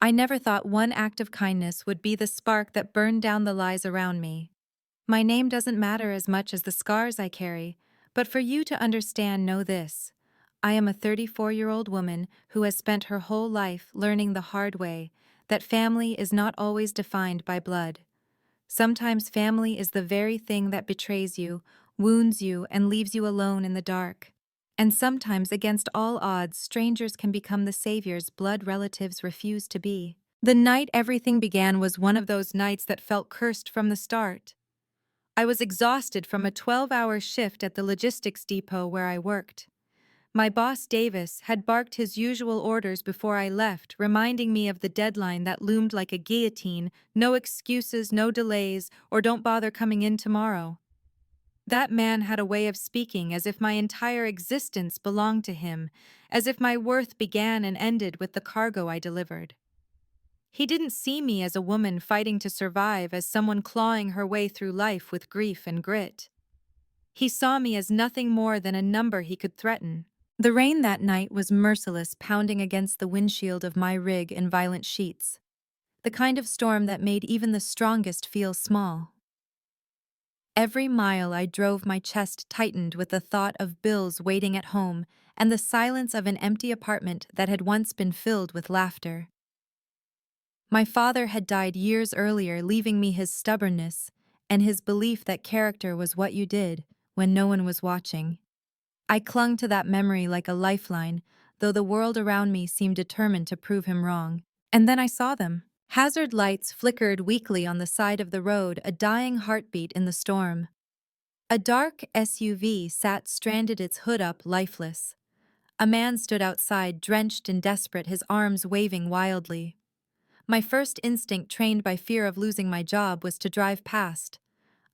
I never thought one act of kindness would be the spark that burned down the lies around me. My name doesn't matter as much as the scars I carry, but for you to understand, know this. I am a 34-year-old woman who has spent her whole life learning the hard way that family is not always defined by blood. Sometimes family is the very thing that betrays you, wounds you, and leaves you alone in the dark. And sometimes, against all odds, strangers can become the saviors blood relatives refuse to be. The night everything began was one of those nights that felt cursed from the start. I was exhausted from a 12-hour shift at the logistics depot where I worked. My boss, Davis, had barked his usual orders before I left, reminding me of the deadline that loomed like a guillotine: no excuses, no delays, or don't bother coming in tomorrow. That man had a way of speaking as if my entire existence belonged to him, as if my worth began and ended with the cargo I delivered. He didn't see me as a woman fighting to survive, as someone clawing her way through life with grief and grit. He saw me as nothing more than a number he could threaten. The rain that night was merciless, pounding against the windshield of my rig in violent sheets, the kind of storm that made even the strongest feel small. Every mile I drove, my chest tightened with the thought of bills waiting at home and the silence of an empty apartment that had once been filled with laughter. My father had died years earlier, leaving me his stubbornness and his belief that character was what you did when no one was watching. I clung to that memory like a lifeline, though the world around me seemed determined to prove him wrong. And then I saw them. Hazard lights flickered weakly on the side of the road, a dying heartbeat in the storm. A dark SUV sat stranded, its hood up, lifeless. A man stood outside, drenched and desperate, his arms waving wildly. My first instinct, trained by fear of losing my job, was to drive past.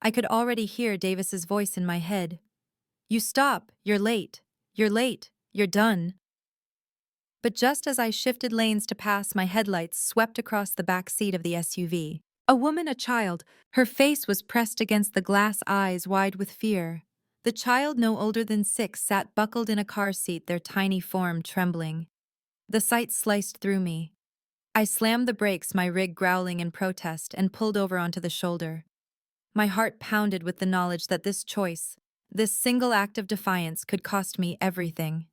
I could already hear Davis's voice in my head. "You stop, you're late. You're late. You're done." But just as I shifted lanes to pass, my headlights swept across the back seat of the SUV. A woman, a child, her face was pressed against the glass, eyes wide with fear. The child, no older than 6, sat buckled in a car seat, their tiny form trembling. The sight sliced through me. I slammed the brakes, my rig growling in protest, and pulled over onto the shoulder. My heart pounded with the knowledge that this choice, this single act of defiance, could cost me everything.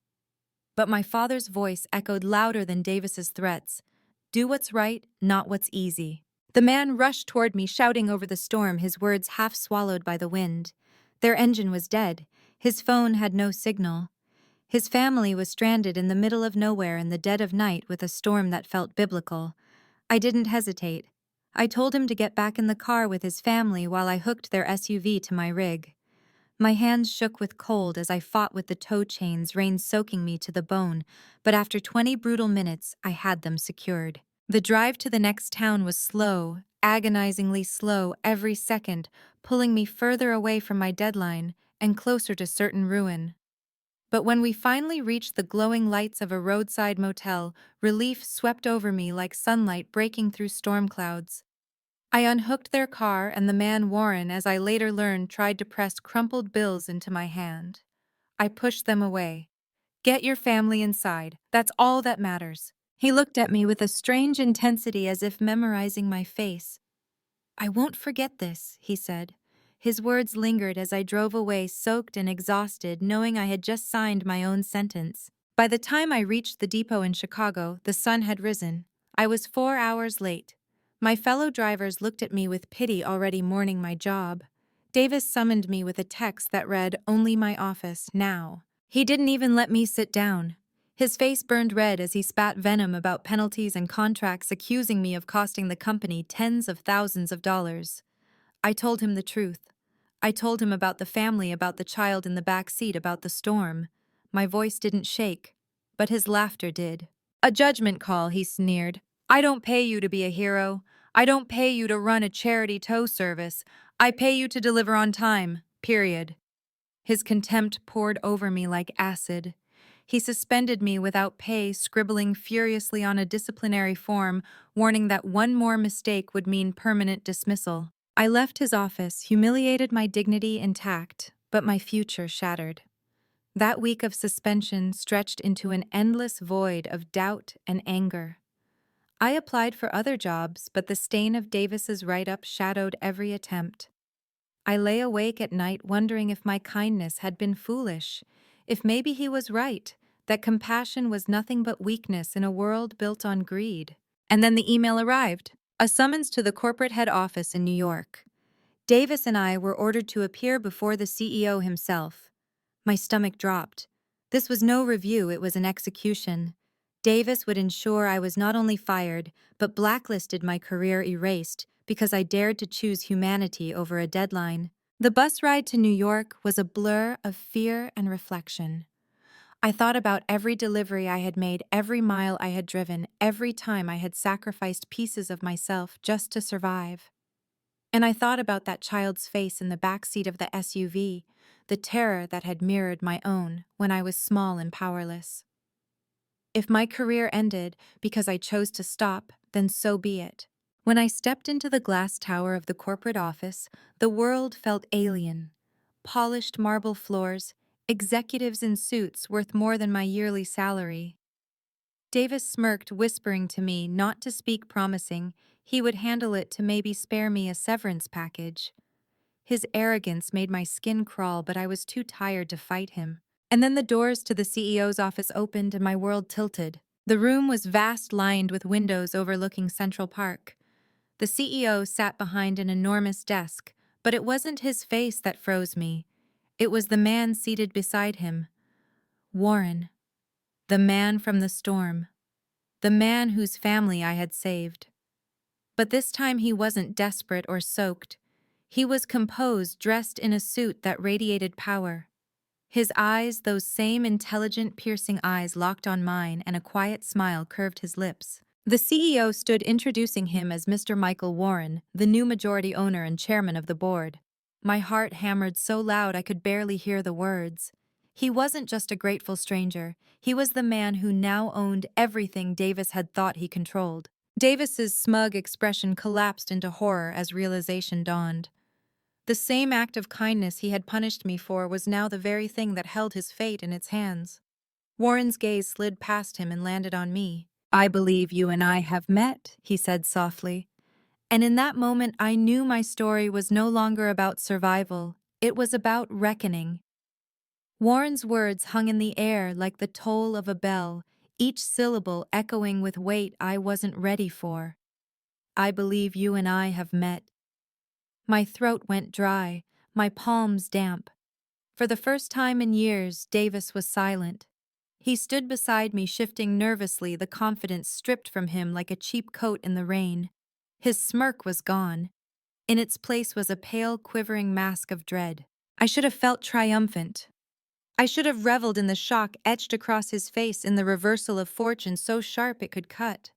But my father's voice echoed louder than Davis's threats. "Do what's right, not what's easy." The man rushed toward me, shouting over the storm, his words half swallowed by the wind. Their engine was dead. His phone had no signal. His family was stranded in the middle of nowhere in the dead of night with a storm that felt biblical. I didn't hesitate. I told him to get back in the car with his family while I hooked their SUV to my rig. My hands shook with cold as I fought with the tow chains, rain soaking me to the bone, but after 20 brutal minutes, I had them secured. The drive to the next town was slow, agonizingly slow, every second, pulling me further away from my deadline and closer to certain ruin. But when we finally reached the glowing lights of a roadside motel, relief swept over me like sunlight breaking through storm clouds. I unhooked their car, and the man, Warren, as I later learned, tried to press crumpled bills into my hand. I pushed them away. "Get your family inside. That's all that matters." He looked at me with a strange intensity, as if memorizing my face. "I won't forget this," he said. His words lingered as I drove away, soaked and exhausted, knowing I had just signed my own sentence. By the time I reached the depot in Chicago, the sun had risen. I was 4 hours late. My fellow drivers looked at me with pity, already mourning my job. Davis summoned me with a text that read, "Only my office, now." He didn't even let me sit down. His face burned red as he spat venom about penalties and contracts, accusing me of costing the company tens of thousands of dollars. I told him the truth. I told him about the family, about the child in the back seat, about the storm. My voice didn't shake, but his laughter did. "A judgment call," he sneered. "I don't pay you to be a hero. I don't pay you to run a charity tow service. I pay you to deliver on time, period." His contempt poured over me like acid. He suspended me without pay, scribbling furiously on a disciplinary form, warning that one more mistake would mean permanent dismissal. I left his office, humiliated, my dignity intact, but my future shattered. That week of suspension stretched into an endless void of doubt and anger. I applied for other jobs, but the stain of Davis's write-up shadowed every attempt. I lay awake at night wondering if my kindness had been foolish, if maybe he was right, that compassion was nothing but weakness in a world built on greed. And then the email arrived, a summons to the corporate head office in New York. Davis and I were ordered to appear before the CEO himself. My stomach dropped. This was no review, it was an execution. Davis would ensure I was not only fired, but blacklisted, my career erased, because I dared to choose humanity over a deadline. The bus ride to New York was a blur of fear and reflection. I thought about every delivery I had made, every mile I had driven, every time I had sacrificed pieces of myself just to survive. And I thought about that child's face in the back seat of the SUV, the terror that had mirrored my own when I was small and powerless. If my career ended because I chose to stop, then so be it. When I stepped into the glass tower of the corporate office, the world felt alien. Polished marble floors, executives in suits worth more than my yearly salary. Davis smirked, whispering to me not to speak, promising he would handle it to maybe spare me a severance package. His arrogance made my skin crawl, but I was too tired to fight him. And then the doors to the CEO's office opened and my world tilted. The room was vast, lined with windows overlooking Central Park. The CEO sat behind an enormous desk, but it wasn't his face that froze me. It was the man seated beside him. Warren. The man from the storm. The man whose family I had saved. But this time he wasn't desperate or soaked. He was composed, dressed in a suit that radiated power. His eyes, those same intelligent, piercing eyes, locked on mine, and a quiet smile curved his lips. The CEO stood, introducing him as Mr. Michael Warren, the new majority owner and chairman of the board. My heart hammered so loud I could barely hear the words. He wasn't just a grateful stranger. He was the man who now owned everything Davis had thought he controlled. Davis's smug expression collapsed into horror as realization dawned. The same act of kindness he had punished me for was now the very thing that held his fate in its hands. Warren's gaze slid past him and landed on me. "I believe you and I have met," he said softly. And in that moment I knew my story was no longer about survival. It was about reckoning. Warren's words hung in the air like the toll of a bell, each syllable echoing with weight I wasn't ready for. "I believe you and I have met." My throat went dry, my palms damp. For the first time in years, Davis was silent. He stood beside me, shifting nervously, the confidence stripped from him like a cheap coat in the rain. His smirk was gone. In its place was a pale, quivering mask of dread. I should have felt triumphant. I should have reveled in the shock etched across his face, in the reversal of fortune so sharp it could cut.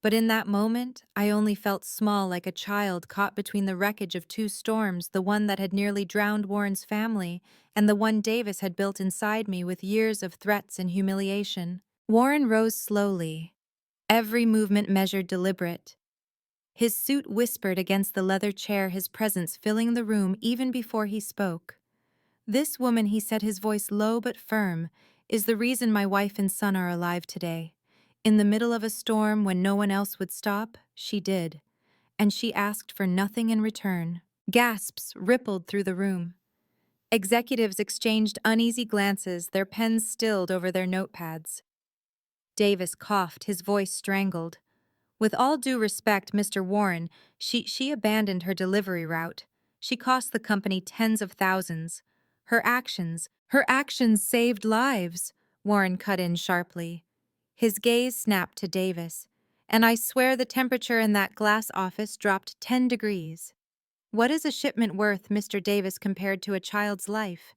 But in that moment, I only felt small, like a child caught between the wreckage of two storms, the one that had nearly drowned Warren's family, and the one Davis had built inside me with years of threats and humiliation. Warren rose slowly, every movement measured, deliberate. His suit whispered against the leather chair, his presence filling the room even before he spoke. "This woman," he said, his voice low but firm, "is the reason my wife and son are alive today. In the middle of a storm, when no one else would stop, she did. And she asked for nothing in return." Gasps rippled through the room. Executives exchanged uneasy glances, their pens stilled over their notepads. Davis coughed, his voice strangled. "With all due respect, Mr. Warren, she abandoned her delivery route. She cost the company tens of thousands. Her actions saved lives," Warren cut in sharply. His gaze snapped to Davis, and I swear the temperature in that glass office dropped 10 degrees. "What is a shipment worth, Mr. Davis, compared to a child's life?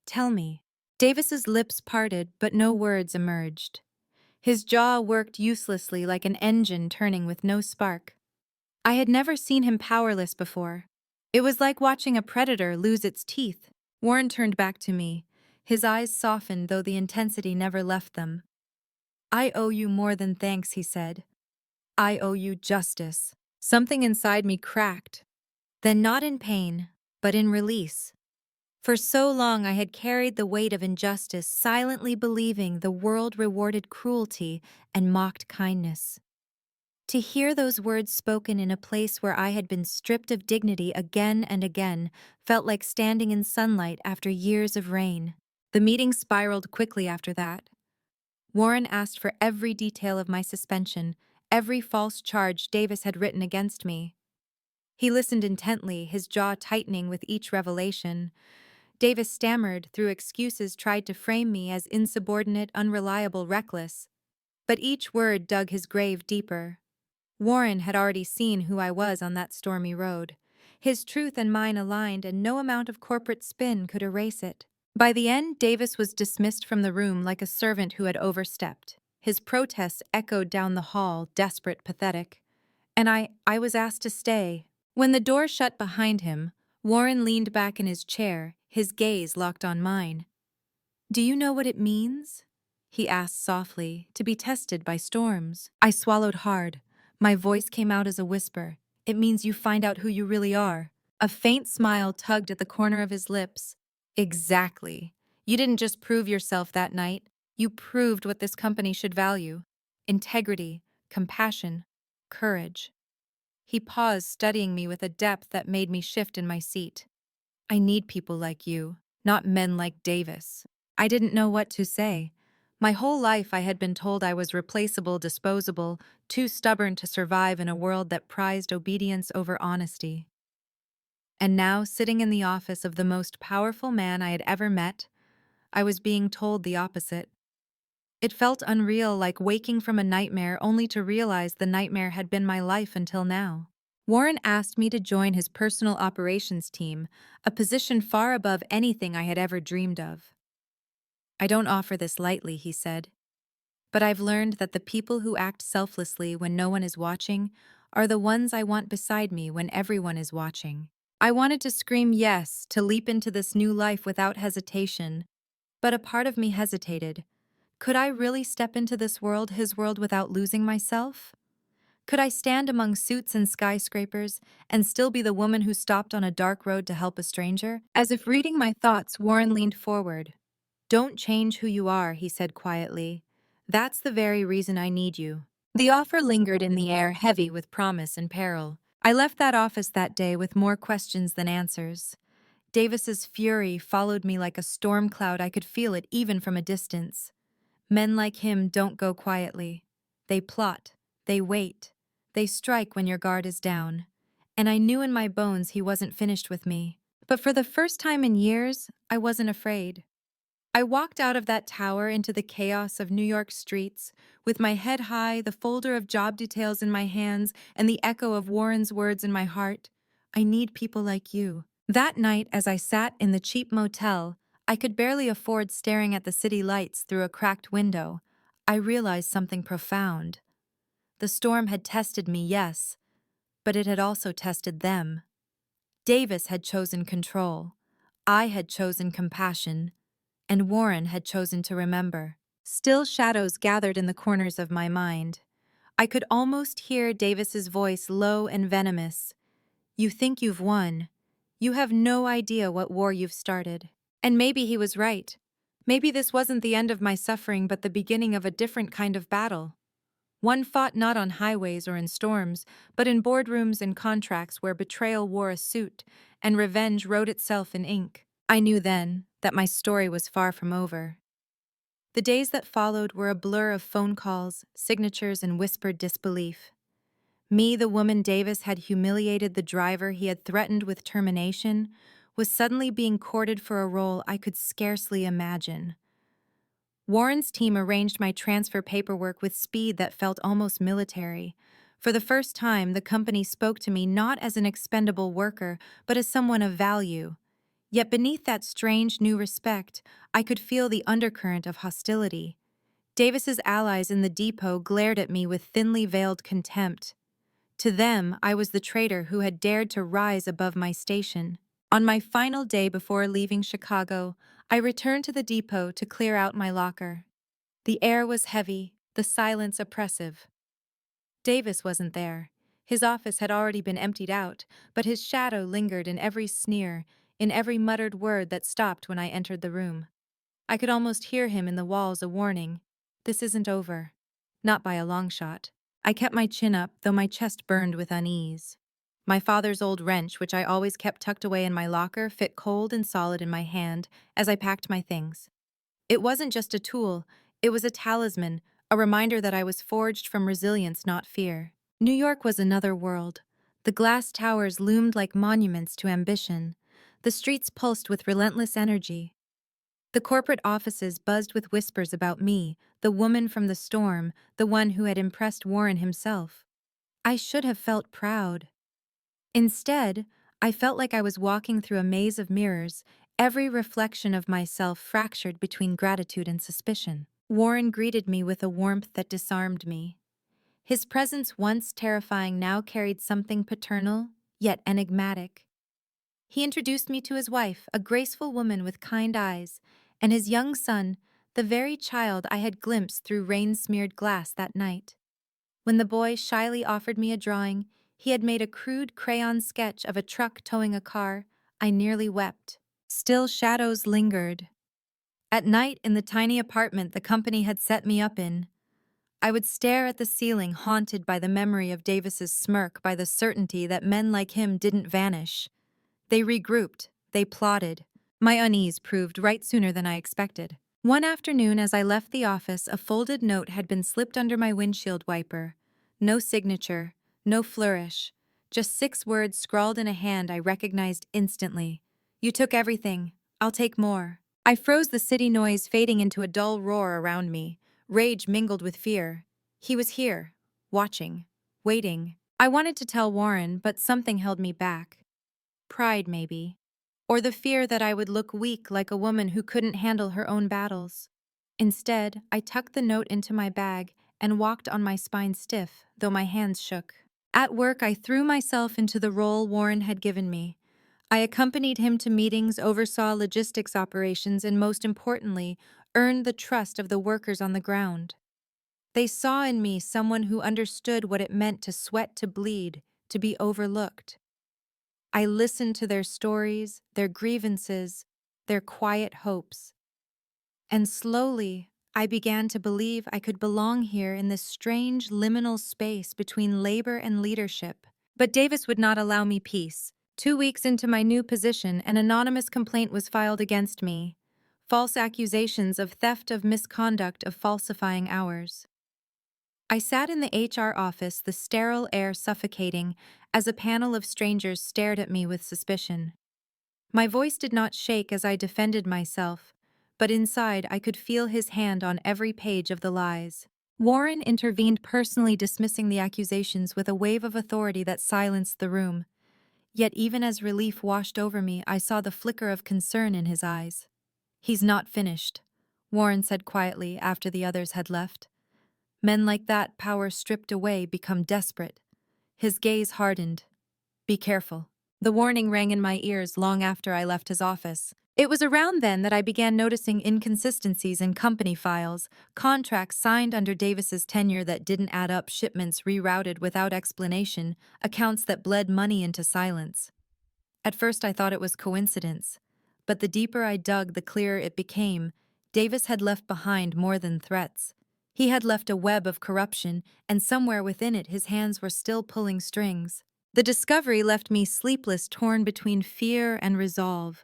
Tell me." Davis's lips parted, but no words emerged. His jaw worked uselessly, like an engine turning with no spark. I had never seen him powerless before. It was like watching a predator lose its teeth. Warren turned back to me. His eyes softened, though the intensity never left them. "I owe you more than thanks," he said. "I owe you justice." Something inside me cracked. Then not in pain, but in release. For so long I had carried the weight of injustice, silently believing the world rewarded cruelty and mocked kindness. To hear those words spoken in a place where I had been stripped of dignity again and again felt like standing in sunlight after years of rain. The meeting spiraled quickly after that. Warren asked for every detail of my suspension, every false charge Davis had written against me. He listened intently, his jaw tightening with each revelation. Davis stammered, through excuses tried to frame me as insubordinate, unreliable, reckless. But each word dug his grave deeper. Warren had already seen who I was on that stormy road. His truth and mine aligned, and no amount of corporate spin could erase it. By the end, Davis was dismissed from the room like a servant who had overstepped. His protests echoed down the hall, desperate, pathetic. And I was asked to stay. When the door shut behind him, Warren leaned back in his chair, his gaze locked on mine. "Do you know what it means?" he asked softly, "to be tested by storms?" I swallowed hard. My voice came out as a whisper. "It means you find out who you really are." A faint smile tugged at the corner of his lips. "Exactly. You didn't just prove yourself that night. You proved what this company should value: integrity, compassion, courage." He paused, studying me with a depth that made me shift in my seat. "I need people like you, not men like Davis." I didn't know what to say. My whole life I had been told I was replaceable, disposable, too stubborn to survive in a world that prized obedience over honesty. And now, sitting in the office of the most powerful man I had ever met, I was being told the opposite. It felt unreal, like waking from a nightmare only to realize the nightmare had been my life until now. Warren asked me to join his personal operations team, a position far above anything I had ever dreamed of. "I don't offer this lightly," he said, "but I've learned that the people who act selflessly when no one is watching are the ones I want beside me when everyone is watching." I wanted to scream yes, to leap into this new life without hesitation, but a part of me hesitated. Could I really step into this world, his world, without losing myself? Could I stand among suits and skyscrapers and still be the woman who stopped on a dark road to help a stranger? As if reading my thoughts, Warren leaned forward. "Don't change who you are," he said quietly. "That's the very reason I need you." The offer lingered in the air, heavy with promise and peril. I left that office that day with more questions than answers. Davis's fury followed me like a storm cloud. I could feel it even from a distance. Men like him don't go quietly. They plot, they wait, they strike when your guard is down. And I knew in my bones he wasn't finished with me. But for the first time in years, I wasn't afraid. I walked out of that tower into the chaos of New York streets, with my head high, the folder of job details in my hands, and the echo of Warren's words in my heart. "I need people like you." That night, as I sat in the cheap motel, I could barely afford staring at the city lights through a cracked window. I realized something profound. The storm had tested me, yes, but it had also tested them. Davis had chosen control. I had chosen compassion. And Warren had chosen to remember. Still shadows gathered in the corners of my mind. I could almost hear Davis's voice, low and venomous. "You think you've won. You have no idea what war you've started." And maybe he was right. Maybe this wasn't the end of my suffering, but the beginning of a different kind of battle. One fought not on highways or in storms, but in boardrooms and contracts where betrayal wore a suit and revenge wrote itself in ink. I knew then that my story was far from over. The days that followed were a blur of phone calls, signatures, and whispered disbelief. Me, the woman Davis had humiliated, the driver he had threatened with termination, was suddenly being courted for a role I could scarcely imagine. Warren's team arranged my transfer paperwork with speed that felt almost military. For the first time, the company spoke to me not as an expendable worker, but as someone of value. Yet beneath that strange new respect, I could feel the undercurrent of hostility. Davis's allies in the depot glared at me with thinly veiled contempt. To them, I was the traitor who had dared to rise above my station. On my final day before leaving Chicago, I returned to the depot to clear out my locker. The air was heavy, the silence oppressive. Davis wasn't there. His office had already been emptied out, but his shadow lingered in every sneer, in every muttered word that stopped when I entered the room. I could almost hear him in the walls, a warning. "This isn't over." Not by a long shot. I kept my chin up, though my chest burned with unease. My father's old wrench, which I always kept tucked away in my locker, fit cold and solid in my hand as I packed my things. It wasn't just a tool, it was a talisman, a reminder that I was forged from resilience, not fear. New York was another world. The glass towers loomed like monuments to ambition. The streets pulsed with relentless energy. The corporate offices buzzed with whispers about me, the woman from the storm, the one who had impressed Warren himself. I should have felt proud. Instead, I felt like I was walking through a maze of mirrors, every reflection of myself fractured between gratitude and suspicion. Warren greeted me with a warmth that disarmed me. His presence, once terrifying, now carried something paternal, yet enigmatic. He introduced me to his wife, a graceful woman with kind eyes, and his young son, the very child I had glimpsed through rain-smeared glass that night. When the boy shyly offered me a drawing, he had made a crude crayon sketch of a truck towing a car, I nearly wept. Still shadows lingered. At night, in the tiny apartment the company had set me up in, I would stare at the ceiling, haunted by the memory of Davis's smirk, by the certainty that men like him didn't vanish. They regrouped, they plotted. My unease proved right sooner than I expected. One afternoon, as I left the office, a folded note had been slipped under my windshield wiper. No signature, no flourish, just 6 words scrawled in a hand I recognized instantly. "You took everything. I'll take more." I froze, the city noise fading into a dull roar around me. Rage mingled with fear. He was here, watching, waiting. I wanted to tell Warren, but something held me back. Pride, maybe. Or the fear that I would look weak, like a woman who couldn't handle her own battles. Instead, I tucked the note into my bag and walked on my spine stiff, though my hands shook. At work, I threw myself into the role Warren had given me. I accompanied him to meetings, oversaw logistics operations, and most importantly, earned the trust of the workers on the ground. They saw in me someone who understood what it meant to sweat, to bleed, to be overlooked. I listened to their stories, their grievances, their quiet hopes. And slowly, I began to believe I could belong here, in this strange liminal space between labor and leadership. But Davis would not allow me peace. 2 weeks into my new position, an anonymous complaint was filed against me. False accusations of theft, of misconduct, of falsifying hours. I sat in the HR office, the sterile air suffocating, as a panel of strangers stared at me with suspicion. My voice did not shake as I defended myself, but inside I could feel his hand on every page of the lies. Warren intervened, personally dismissing the accusations with a wave of authority that silenced the room. Yet even as relief washed over me, I saw the flicker of concern in his eyes. "He's not finished," Warren said quietly after the others had left. "Men like that, power stripped away, become desperate." His gaze hardened. "Be careful." The warning rang in my ears long after I left his office. It was around then that I began noticing inconsistencies in company files, contracts signed under Davis's tenure that didn't add up, shipments rerouted without explanation, accounts that bled money into silence. At first I thought it was coincidence, but the deeper I dug, the clearer it became. Davis had left behind more than threats. He had left a web of corruption, and somewhere within it his hands were still pulling strings. The discovery left me sleepless, torn between fear and resolve.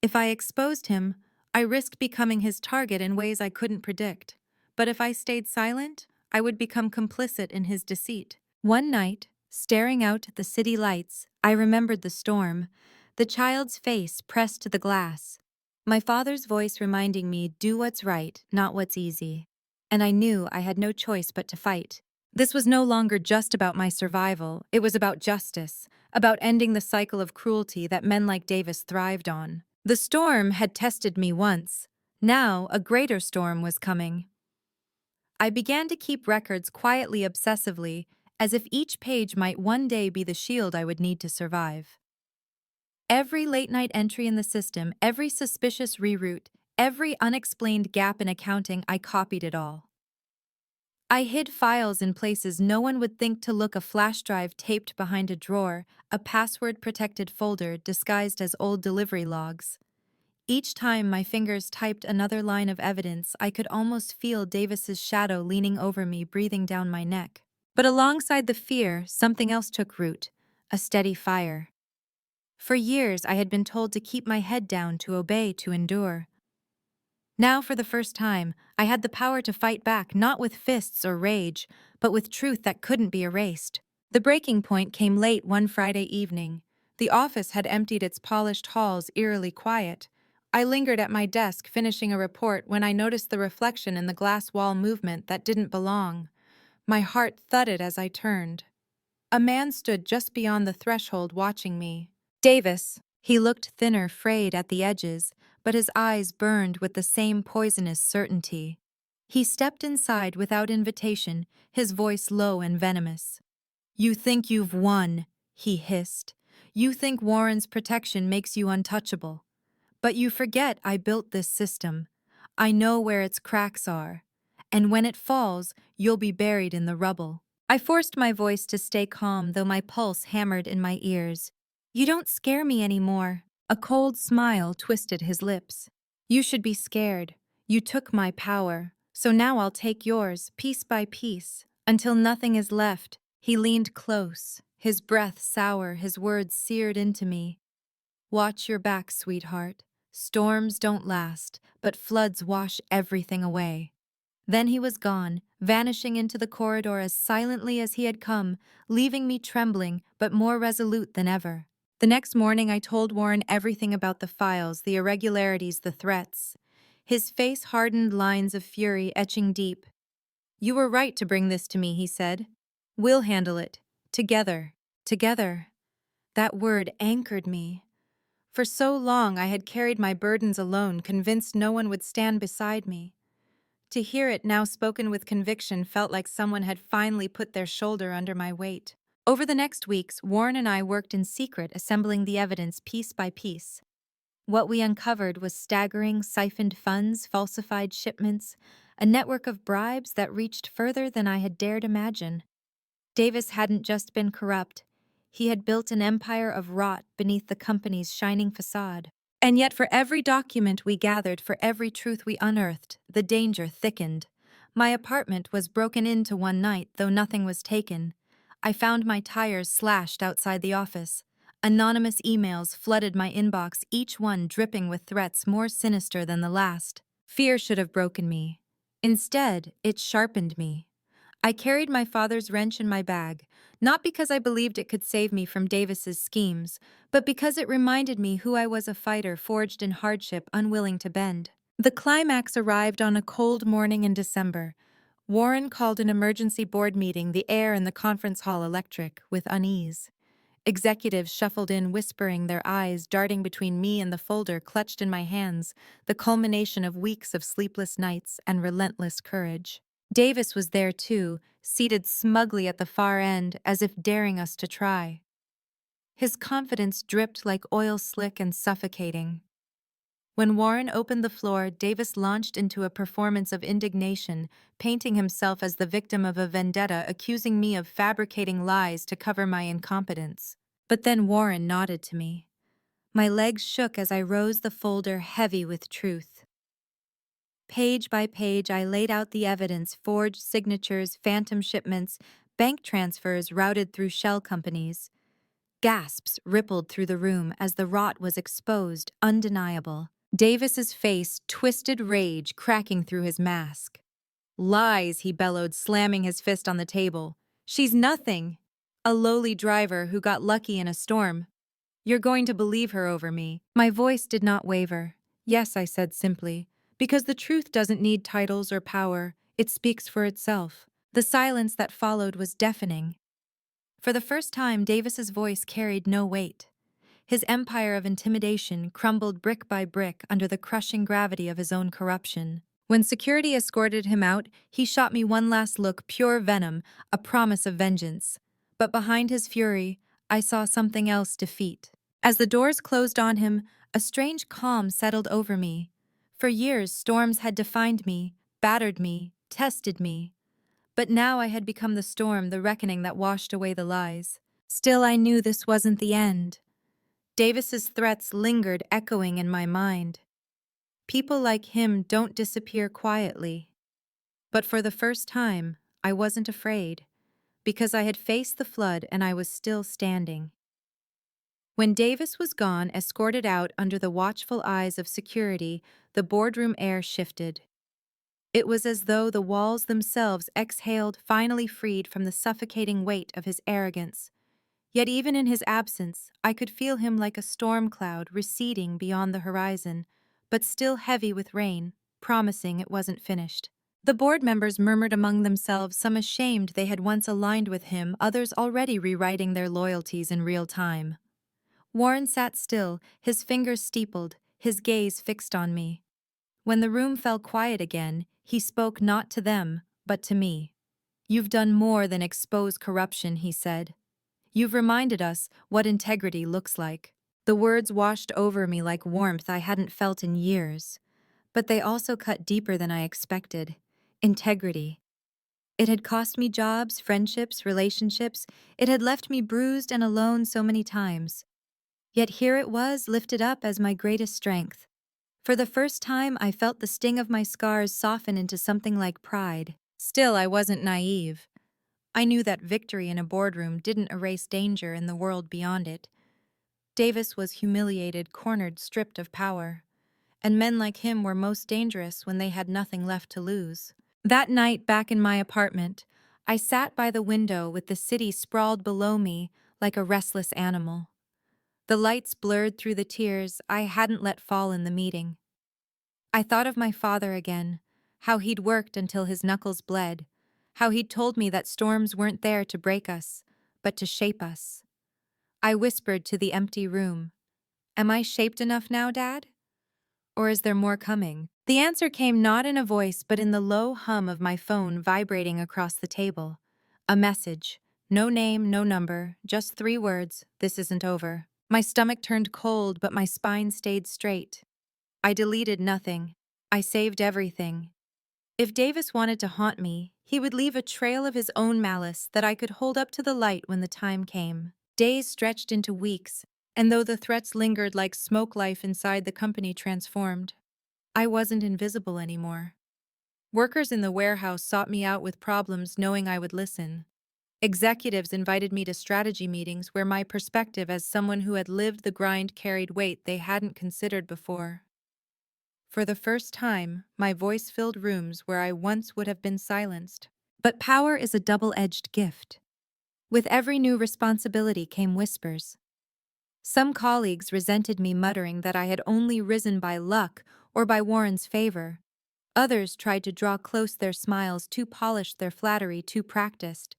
If I exposed him, I risked becoming his target in ways I couldn't predict. But if I stayed silent, I would become complicit in his deceit. One night, staring out at the city lights, I remembered the storm, the child's face pressed to the glass, my father's voice reminding me, "Do what's right, not what's easy." And I knew I had no choice but to fight. This was no longer just about my survival, it was about justice, about ending the cycle of cruelty that men like Davis thrived on. The storm had tested me once. Now a greater storm was coming. I began to keep records quietly, obsessively, as if each page might one day be the shield I would need to survive. Every late-night entry in the system, every suspicious reroute, every unexplained gap in accounting, I copied it all. I hid files in places no one would think to look, a flash drive taped behind a drawer, a password-protected folder disguised as old delivery logs. Each time my fingers typed another line of evidence, I could almost feel Davis's shadow leaning over me, breathing down my neck. But alongside the fear, something else took root, a steady fire. For years, I had been told to keep my head down, to obey, to endure. Now, for the first time, I had the power to fight back, not with fists or rage, but with truth that couldn't be erased. The breaking point came late one Friday evening. The office had emptied its polished halls, eerily quiet. I lingered at my desk finishing a report when I noticed the reflection in the glass wall movement that didn't belong. My heart thudded as I turned. A man stood just beyond the threshold watching me. Davis. He looked thinner, frayed at the edges, but his eyes burned with the same poisonous certainty. He stepped inside without invitation, his voice low and venomous. "You think you've won," he hissed. "You think Warren's protection makes you untouchable. But you forget I built this system. I know where its cracks are. And when it falls, you'll be buried in the rubble." I forced my voice to stay calm, though my pulse hammered in my ears. "You don't scare me anymore." A cold smile twisted his lips. "You should be scared. You took my power, so now I'll take yours, piece by piece, until nothing is left." He leaned close, his breath sour, his words seared into me. "Watch your back, sweetheart. Storms don't last, but floods wash everything away." Then he was gone, vanishing into the corridor as silently as he had come, leaving me trembling but more resolute than ever. The next morning I told Warren everything about the files, the irregularities, the threats. His face hardened, lines of fury etching deep. "You were right to bring this to me," he said. "We'll handle it. Together." Together. That word anchored me. For so long I had carried my burdens alone, convinced no one would stand beside me. To hear it now spoken with conviction felt like someone had finally put their shoulder under my weight. Over the next weeks, Warren and I worked in secret, assembling the evidence piece by piece. What we uncovered was staggering: siphoned funds, falsified shipments, a network of bribes that reached further than I had dared imagine. Davis hadn't just been corrupt. He had built an empire of rot beneath the company's shining facade. And yet for every document we gathered, for every truth we unearthed, the danger thickened. My apartment was broken into one night, though nothing was taken. I found my tires slashed outside the office. Anonymous emails flooded my inbox, each one dripping with threats more sinister than the last. Fear should have broken me. Instead, it sharpened me. I carried my father's wrench in my bag, not because I believed it could save me from Davis's schemes, but because it reminded me who I was: a fighter forged in hardship, unwilling to bend. The climax arrived on a cold morning in December. Warren called an emergency board meeting, the air in the conference hall electric with unease. Executives shuffled in, whispering, their eyes darting between me and the folder clutched in my hands, the culmination of weeks of sleepless nights and relentless courage. Davis was there too, seated smugly at the far end, as if daring us to try. His confidence dripped like oil, slick and suffocating. When Warren opened the floor, Davis launched into a performance of indignation, painting himself as the victim of a vendetta, accusing me of fabricating lies to cover my incompetence. But then Warren nodded to me. My legs shook as I rose, the folder heavy with truth. Page by page, I laid out the evidence: forged signatures, phantom shipments, bank transfers routed through shell companies. Gasps rippled through the room as the rot was exposed, undeniable. Davis's face twisted, rage cracking through his mask. "Lies," he bellowed, slamming his fist on the table. "She's nothing. A lowly driver who got lucky in a storm. You're going to believe her over me." My voice did not waver. "Yes," I said simply, "because the truth doesn't need titles or power. It speaks for itself." The silence that followed was deafening. For the first time, Davis's voice carried no weight. His empire of intimidation crumbled brick by brick under the crushing gravity of his own corruption. When security escorted him out, he shot me one last look, pure venom, a promise of vengeance. But behind his fury, I saw something else: defeat. As the doors closed on him, a strange calm settled over me. For years, storms had defined me, battered me, tested me. But now I had become the storm, the reckoning that washed away the lies. Still, I knew this wasn't the end. Davis's threats lingered, echoing in my mind. People like him don't disappear quietly. But for the first time, I wasn't afraid. because I had faced the flood and I was still standing. When Davis was gone, escorted out under the watchful eyes of security, the boardroom air shifted. It was as though the walls themselves exhaled, finally freed from the suffocating weight of his arrogance. Yet even in his absence, I could feel him like a storm cloud receding beyond the horizon, but still heavy with rain, promising it wasn't finished. The board members murmured among themselves, some ashamed they had once aligned with him, others already rewriting their loyalties in real time. Warren sat still, his fingers steepled, his gaze fixed on me. When the room fell quiet again, he spoke not to them, but to me. "You've done more than expose corruption," he said. "You've reminded us what integrity looks like." The words washed over me like warmth I hadn't felt in years, but they also cut deeper than I expected. Integrity. It had cost me jobs, friendships, relationships. It had left me bruised and alone so many times. Yet here it was, lifted up as my greatest strength. For the first time, I felt the sting of my scars soften into something like pride. Still, I wasn't naive. I knew that victory in a boardroom didn't erase danger in the world beyond it. Davis was humiliated, cornered, stripped of power. And men like him were most dangerous when they had nothing left to lose. That night, back in my apartment, I sat by the window with the city sprawled below me like a restless animal. The lights blurred through the tears I hadn't let fall in the meeting. I thought of my father again, how he'd worked until his knuckles bled, how he'd told me that storms weren't there to break us, but to shape us. I whispered to the empty room, "Am I shaped enough now, Dad? Or is there more coming?" The answer came not in a voice but in the low hum of my phone vibrating across the table. A message. No name, no number, just 3 words, "This isn't over." My stomach turned cold, but my spine stayed straight. I deleted nothing. I saved everything. If Davis wanted to haunt me, he would leave a trail of his own malice that I could hold up to the light when the time came. Days stretched into weeks, and though the threats lingered like smoke, life inside the company transformed. I wasn't invisible anymore. Workers in the warehouse sought me out with problems knowing I would listen. Executives invited me to strategy meetings where my perspective as someone who had lived the grind carried weight they hadn't considered before. For the first time, my voice filled rooms where I once would have been silenced. But power is a double-edged gift. With every new responsibility came whispers. Some colleagues resented me, muttering that I had only risen by luck or by Warren's favor. Others tried to draw close, their smiles too polished, their flattery too practiced.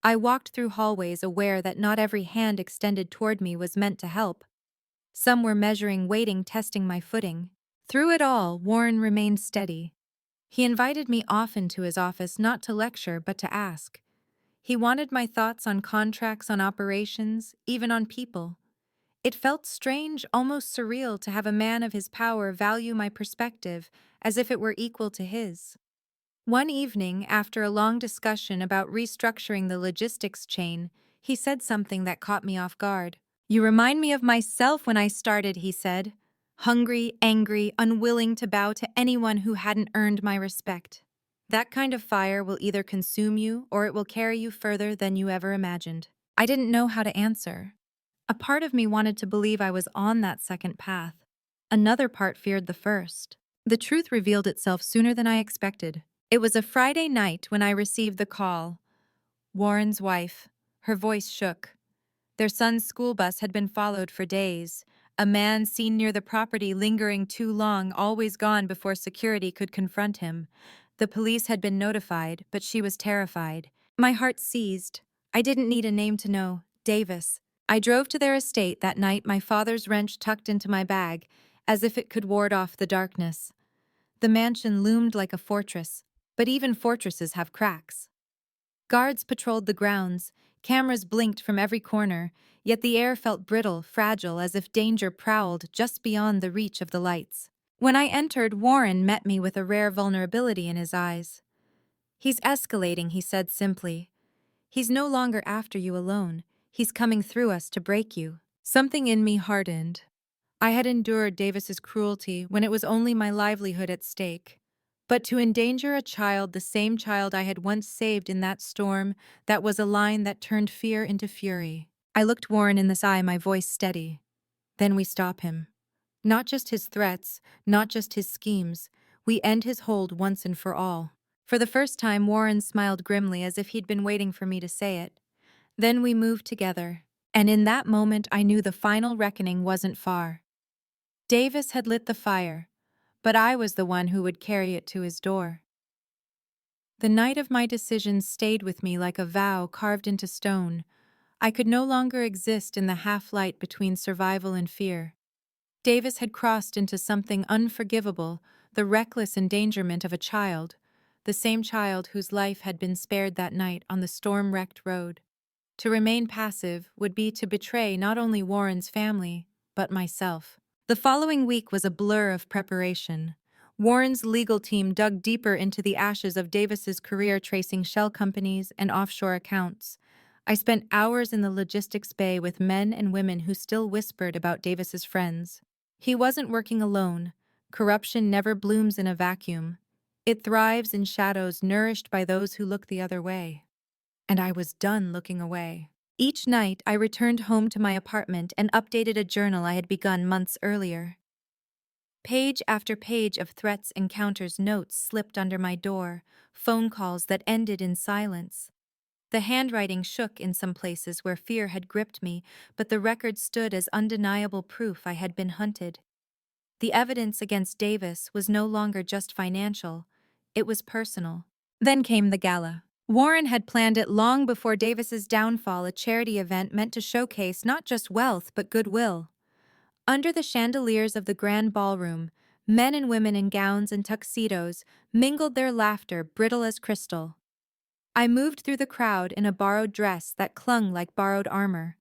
I walked through hallways aware that not every hand extended toward me was meant to help. Some were measuring, waiting, testing my footing. Through it all, Warren remained steady. He invited me often to his office, not to lecture, but to ask. He wanted my thoughts on contracts, on operations, even on people. It felt strange, almost surreal, to have a man of his power value my perspective as if it were equal to his. One evening, after a long discussion about restructuring the logistics chain, he said something that caught me off guard. "You remind me of myself when I started," he said. "Hungry, angry, unwilling to bow to anyone who hadn't earned my respect. That kind of fire will either consume you or it will carry you further than you ever imagined." I didn't know how to answer. A part of me wanted to believe I was on that second path. Another part feared the first. The truth revealed itself sooner than I expected. It was a Friday night when I received the call. Warren's wife. Her voice shook. Their son's school bus had been followed for days. A man seen near the property lingering too long, always gone before security could confront him. The police had been notified, but she was terrified. My heart seized. I didn't need a name to know. Davis. I drove to their estate that night, my father's wrench tucked into my bag, as if it could ward off the darkness. The mansion loomed like a fortress, but even fortresses have cracks. Guards patrolled the grounds, cameras blinked from every corner, yet the air felt brittle, fragile, as if danger prowled just beyond the reach of the lights. When I entered, Warren met me with a rare vulnerability in his eyes. "He's escalating," he said simply. "He's no longer after you alone. He's coming through us to break you." Something in me hardened. I had endured Davis's cruelty when it was only my livelihood at stake. But to endanger a child, the same child I had once saved in that storm, that was a line that turned fear into fury. I looked Warren in the eye, my voice steady. Then we stop him. Not just his threats, not just his schemes. We end his hold once and for all. For the first time, Warren smiled grimly as if he'd been waiting for me to say it. Then we moved together. And in that moment, I knew the final reckoning wasn't far. Davis had lit the fire, but I was the one who would carry it to his door. The night of my decision stayed with me like a vow carved into stone. I could no longer exist in the half-light between survival and fear. Davis had crossed into something unforgivable, the reckless endangerment of a child, the same child whose life had been spared that night on the storm-wrecked road. To remain passive would be to betray not only Warren's family, but myself. The following week was a blur of preparation. Warren's legal team dug deeper into the ashes of Davis's career, tracing shell companies and offshore accounts. I spent hours in the logistics bay with men and women who still whispered about Davis's friends. He wasn't working alone. Corruption never blooms in a vacuum. It thrives in shadows nourished by those who look the other way. And I was done looking away. Each night, I returned home to my apartment and updated a journal I had begun months earlier. Page after page of threats, encounters, notes slipped under my door, phone calls that ended in silence. The handwriting shook in some places where fear had gripped me, but the record stood as undeniable proof I had been hunted. The evidence against Davis was no longer just financial, it was personal. Then came the gala. Warren had planned it long before Davis's downfall, a charity event meant to showcase not just wealth but goodwill. Under the chandeliers of the grand ballroom, men and women in gowns and tuxedos mingled their laughter, brittle as crystal. I moved through the crowd in a borrowed dress that clung like borrowed armor.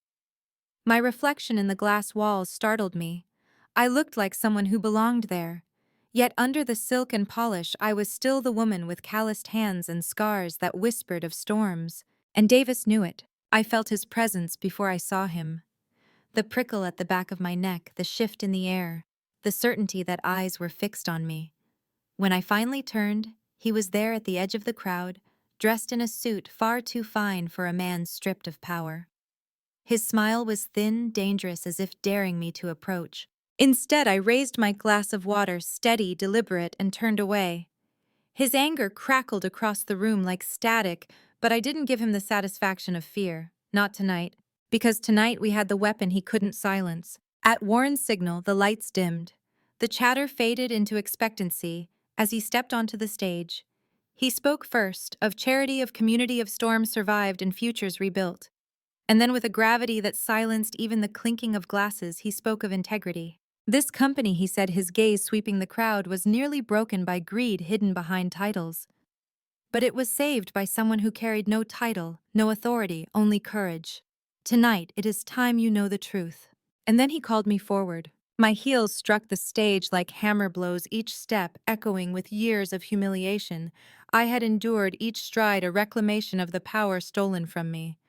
My reflection in the glass walls startled me. I looked like someone who belonged there. Yet under the silk and polish, I was still the woman with calloused hands and scars that whispered of storms. And Davis knew it. I felt his presence before I saw him. The prickle at the back of my neck, the shift in the air, the certainty that eyes were fixed on me. When I finally turned, he was there at the edge of the crowd, dressed in a suit far too fine for a man stripped of power. His smile was thin, dangerous, as if daring me to approach. Instead, I raised my glass of water, steady, deliberate, and turned away. His anger crackled across the room like static, but I didn't give him the satisfaction of fear. Not tonight. Because tonight we had the weapon he couldn't silence. At Warren's signal, the lights dimmed. The chatter faded into expectancy as he stepped onto the stage. He spoke first, of charity, of community, of storms survived and futures rebuilt. And then with a gravity that silenced even the clinking of glasses, he spoke of integrity. This company, he said, his gaze sweeping the crowd, was nearly broken by greed hidden behind titles. But it was saved by someone who carried no title, no authority, only courage. Tonight, it is time you know the truth. And then he called me forward. My heels struck the stage like hammer blows, each step echoing with years of humiliation. I had endured each stride, a reclamation of the power stolen from me.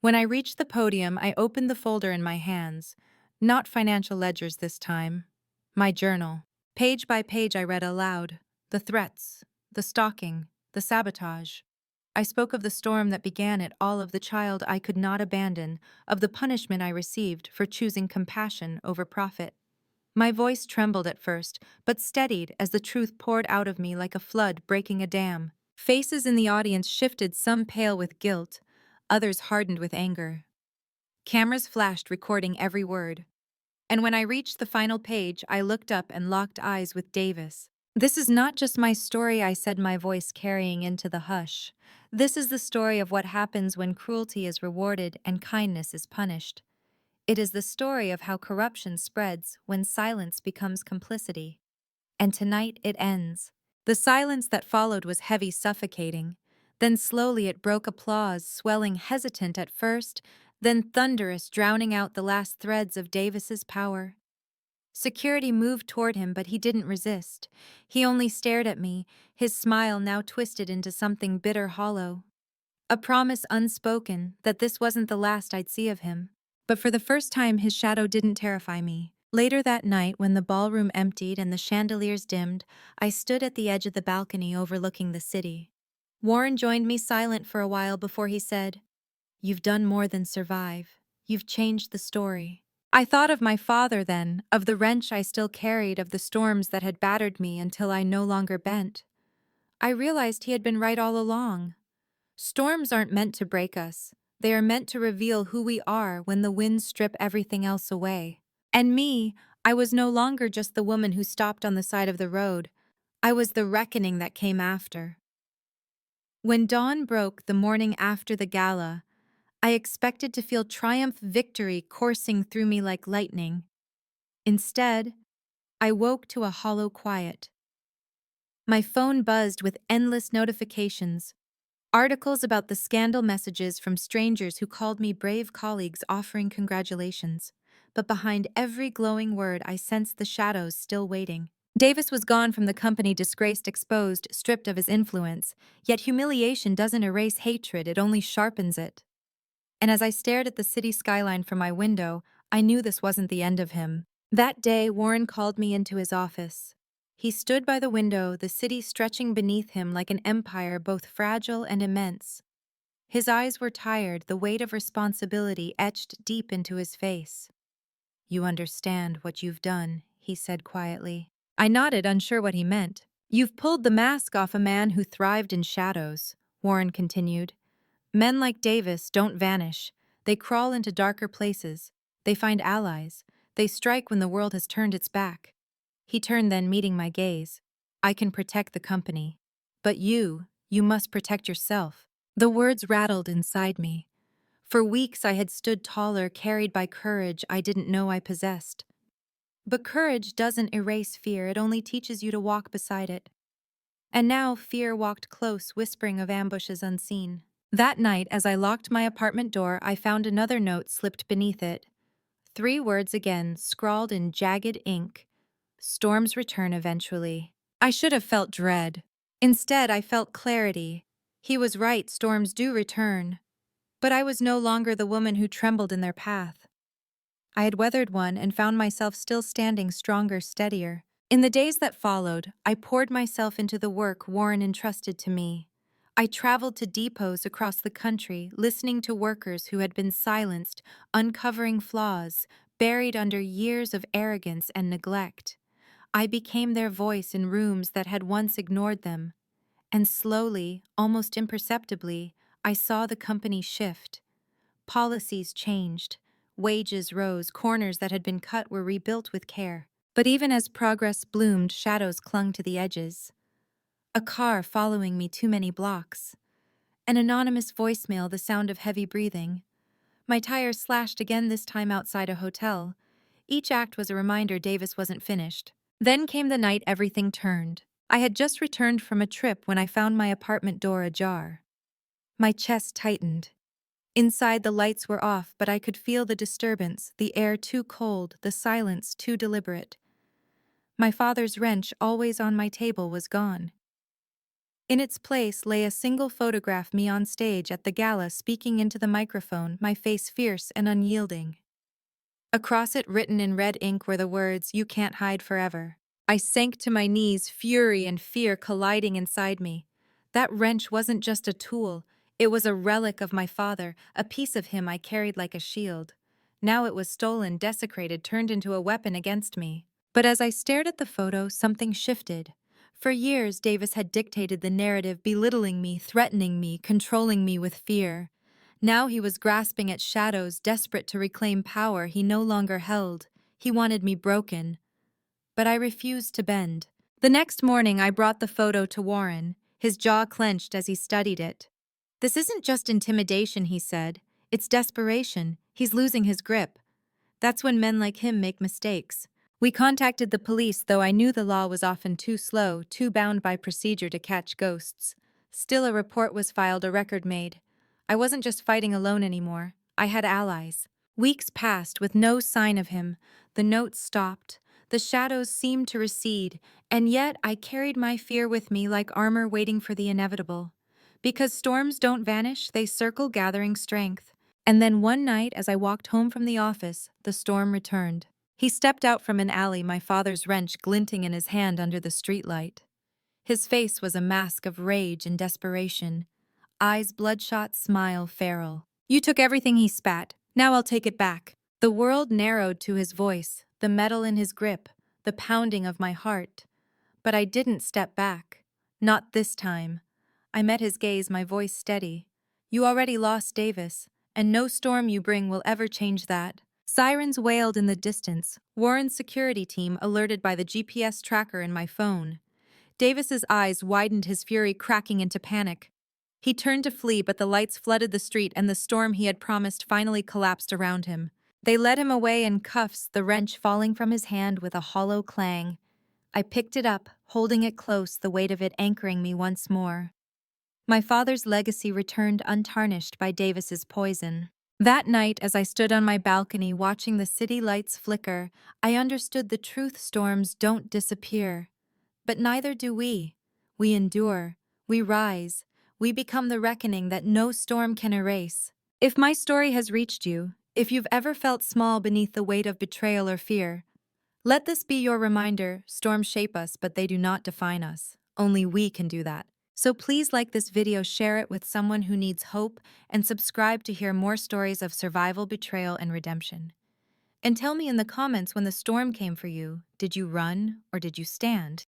When I reached the podium, I opened the folder in my hands. Not financial ledgers this time. My journal. Page by page I read aloud. The threats, the stalking, the sabotage. I spoke of the storm that began it all, of the child I could not abandon, of the punishment I received for choosing compassion over profit. My voice trembled at first, but steadied as the truth poured out of me like a flood breaking a dam. Faces in the audience shifted, some pale with guilt, others hardened with anger. Cameras flashed, recording every word. And when I reached the final page, I looked up and locked eyes with Davis. "This is not just my story," I said, my voice carrying into the hush. "This is the story of what happens when cruelty is rewarded and kindness is punished. It is the story of how corruption spreads when silence becomes complicity. And tonight it ends." The silence that followed was heavy, suffocating. Then slowly it broke, applause swelling, hesitant at first, then thunderous, drowning out the last threads of Davis's power. Security moved toward him, but he didn't resist. He only stared at me, his smile now twisted into something bitter, hollow. A promise unspoken that this wasn't the last I'd see of him. But for the first time, his shadow didn't terrify me. Later that night, when the ballroom emptied and the chandeliers dimmed, I stood at the edge of the balcony overlooking the city. Warren joined me silent for a while before he said, "You've done more than survive. You've changed the story." I thought of my father then, of the wrench I still carried, of the storms that had battered me until I no longer bent. I realized he had been right all along. Storms aren't meant to break us. They are meant to reveal who we are when the winds strip everything else away. And me, I was no longer just the woman who stopped on the side of the road. I was the reckoning that came after. When dawn broke the morning after the gala, I expected to feel triumph victory coursing through me like lightning. Instead, I woke to a hollow quiet. My phone buzzed with endless notifications, articles about the scandal, messages from strangers who called me brave colleagues offering congratulations. But behind every glowing word, I sensed the shadows still waiting. Davis was gone from the company, disgraced, exposed, stripped of his influence. Yet humiliation doesn't erase hatred, it only sharpens it. And as I stared at the city skyline from my window, I knew this wasn't the end of him. That day, Warren called me into his office. He stood by the window, the city stretching beneath him like an empire both fragile and immense. His eyes were tired, the weight of responsibility etched deep into his face. "You understand what you've done," he said quietly. I nodded, unsure what he meant. "You've pulled the mask off a man who thrived in shadows," Warren continued. "Men like Davis don't vanish. They crawl into darker places. They find allies. They strike when the world has turned its back." He turned then, meeting my gaze. "I can protect the company. But you must protect yourself." The words rattled inside me. For weeks I had stood taller, carried by courage I didn't know I possessed. But courage doesn't erase fear, it only teaches you to walk beside it. And now fear walked close, whispering of ambushes unseen. That night, as I locked my apartment door, I found another note slipped beneath it. 3 words again, scrawled in jagged ink. "Storms return eventually." I should have felt dread. Instead, I felt clarity. He was right, storms do return. But I was no longer the woman who trembled in their path. I had weathered one and found myself still standing stronger, steadier. In the days that followed, I poured myself into the work Warren entrusted to me. I traveled to depots across the country, listening to workers who had been silenced, uncovering flaws, buried under years of arrogance and neglect. I became their voice in rooms that had once ignored them. And slowly, almost imperceptibly, I saw the company shift. Policies changed. Wages rose, corners that had been cut were rebuilt with care. But even as progress bloomed, shadows clung to the edges. A car following me too many blocks. An anonymous voicemail, the sound of heavy breathing. My tires slashed again, this time outside a hotel. Each act was a reminder Davis wasn't finished. Then came the night everything turned. I had just returned from a trip when I found my apartment door ajar. My chest tightened. Inside, the lights were off, but I could feel the disturbance, the air too cold, the silence too deliberate. My father's wrench, always on my table, was gone. In its place lay a single photograph, me on stage at the gala, speaking into the microphone, my face fierce and unyielding. Across it, written in red ink, were the words, "You can't hide forever." I sank to my knees, fury and fear colliding inside me. That wrench wasn't just a tool. It was a relic of my father, a piece of him I carried like a shield. Now it was stolen, desecrated, turned into a weapon against me. But as I stared at the photo, something shifted. For years, Davis had dictated the narrative, belittling me, threatening me, controlling me with fear. Now he was grasping at shadows, desperate to reclaim power he no longer held. He wanted me broken. But I refused to bend. The next morning, I brought the photo to Warren, his jaw clenched as he studied it. "This isn't just intimidation," he said. "It's desperation. He's losing his grip. That's when men like him make mistakes." We contacted the police, though I knew the law was often too slow, too bound by procedure to catch ghosts. Still, a report was filed, a record made. I wasn't just fighting alone anymore. I had allies. Weeks passed with no sign of him. The notes stopped. The shadows seemed to recede, and yet I carried my fear with me like armor waiting for the inevitable. Because storms don't vanish, they circle, gathering strength. And then one night, as I walked home from the office, the storm returned. He stepped out from an alley, my father's wrench glinting in his hand under the streetlight. His face was a mask of rage and desperation, eyes bloodshot, smile feral. You took everything, he spat. Now I'll take it back. The world narrowed to his voice, the metal in his grip, the pounding of my heart. But I didn't step back. Not this time. I met his gaze, my voice steady. You already lost Davis, and no storm you bring will ever change that. Sirens wailed in the distance, Warren's security team alerted by the GPS tracker in my phone. Davis's eyes widened, his fury cracking into panic. He turned to flee, but the lights flooded the street and the storm he had promised finally collapsed around him. They led him away in cuffs, the wrench falling from his hand with a hollow clang. I picked it up, holding it close, the weight of it anchoring me once more. My father's legacy returned untarnished by Davis's poison. That night, as I stood on my balcony watching the city lights flicker, I understood the truth: storms don't disappear. But neither do we. We endure, we rise, we become the reckoning that no storm can erase. If my story has reached you, if you've ever felt small beneath the weight of betrayal or fear, let this be your reminder: storms shape us, but they do not define us. Only we can do that. So please like this video, share it with someone who needs hope, and subscribe to hear more stories of survival, betrayal, and redemption. And tell me in the comments, when the storm came for you, did you run or did you stand?